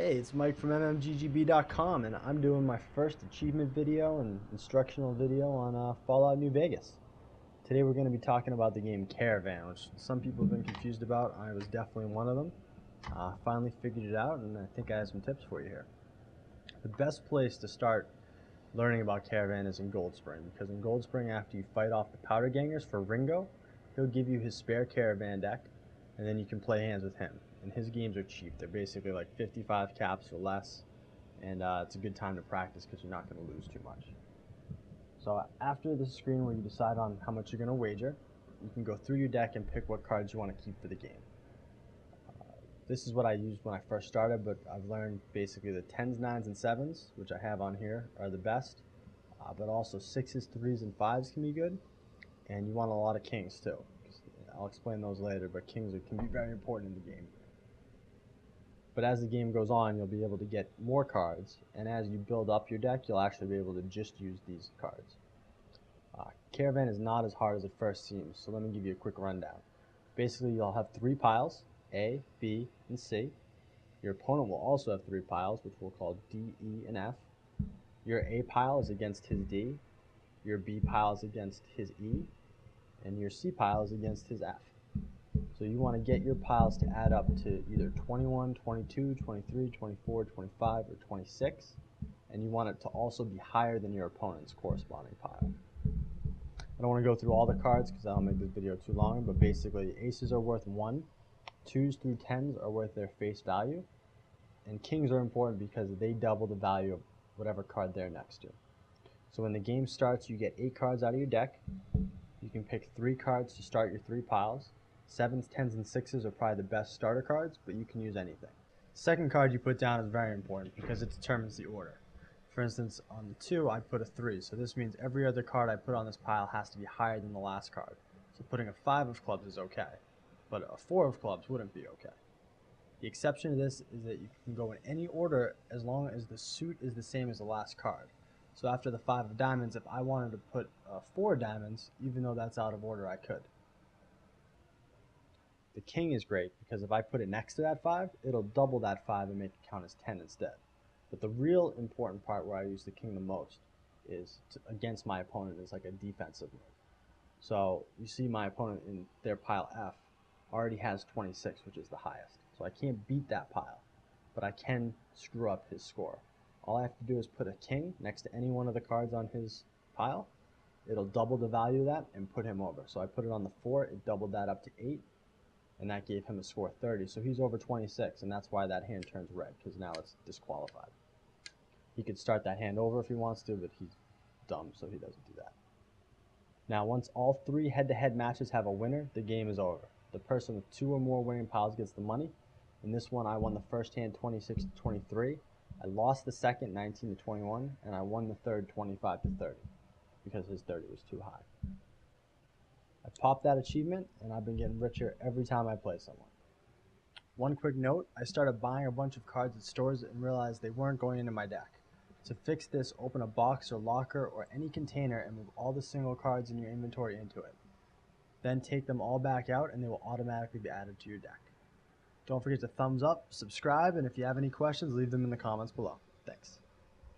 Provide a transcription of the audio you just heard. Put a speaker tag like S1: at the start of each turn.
S1: Hey, it's Mike from mmggb.com, and I'm doing my first achievement video and instructional video on Fallout New Vegas. Today we're going to be talking about the game Caravan, which some people have been confused about. I was definitely one of them. Finally figured it out, and I think I have some tips for you here. The best place to start learning about Caravan is in Gold Spring, because in Gold Spring, after you fight off the Powder Gangers for Ringo, he'll give you his spare Caravan deck, and then you can play hands with him. And his games are cheap. They're basically like 55 caps or less, and it's a good time to practice because you're not going to lose too much. So after the screen where you decide on how much you're going to wager, you can go through your deck and pick what cards you want to keep for the game. This is what I used when I first started, but I've learned basically the 10s, 9s, and 7s, which I have on here, are the best. But also 6s, 3s, and 5s can be good, and you want a lot of kings too. I'll explain those later, but kings can be very important in the game. But as the game goes on, you'll be able to get more cards, and as you build up your deck, you'll actually be able to just use these cards. Caravan is not as hard as it first seems, so let me give you a quick rundown. Basically, you'll have 3 piles, A, B, and C. Your opponent will also have 3 piles, which we'll call D, E, and F. Your A pile is against his D, your B pile is against his E, and your C pile is against his F. So you want to get your piles to add up to either 21, 22, 23, 24, 25, or 26, and you want it to also be higher than your opponent's corresponding pile. I don't want to go through all the cards because that'll make this video too long, but basically aces are worth 1, 2s through 10s are worth their face value, and kings are important because they double the value of whatever card they're next to. So when the game starts, you get 8 cards out of your deck. You can pick 3 cards to start your 3 piles. 7s, 10s, and 6s are probably the best starter cards, but you can use anything. Second card you put down is very important because it determines the order. For instance, on the 2, I put a 3, so this means every other card I put on this pile has to be higher than the last card. So putting a 5 of clubs is okay, but a 4 of clubs wouldn't be okay. The exception to this is that you can go in any order as long as the suit is the same as the last card. So after the 5 of diamonds, if I wanted to put 4 diamonds, even though that's out of order, I could. The king is great because if I put it next to that 5, it'll double that 5 and make it count as 10 instead. But the real important part where I use the king the most is against my opponent is like a defensive move. So you see my opponent in their pile F already has 26, which is the highest. So I can't beat that pile, but I can screw up his score. All I have to do is put a king next to any one of the cards on his pile. It'll double the value of that and put him over. So I put it on the 4, it doubled that up to 8. And that gave him a score 30, so he's over 26, and that's why that hand turns red, because now it's disqualified. He could start that hand over if he wants to, but he's dumb, so he doesn't do that. Now, once all 3 head-to-head matches have a winner, the game is over. The person with 2 or more winning piles gets the money. In this one, I won the first hand 26 to 23. I lost the second 19 to 21, and I won the third 25 to 30, because his 30 was too high. I popped that achievement, and I've been getting richer every time I play someone. One quick note, I started buying a bunch of cards at stores and realized they weren't going into my deck. To fix this, open a box or locker or any container and move all the single cards in your inventory into it. Then take them all back out and they will automatically be added to your deck. Don't forget to thumbs up, subscribe, and if you have any questions, leave them in the comments below. Thanks.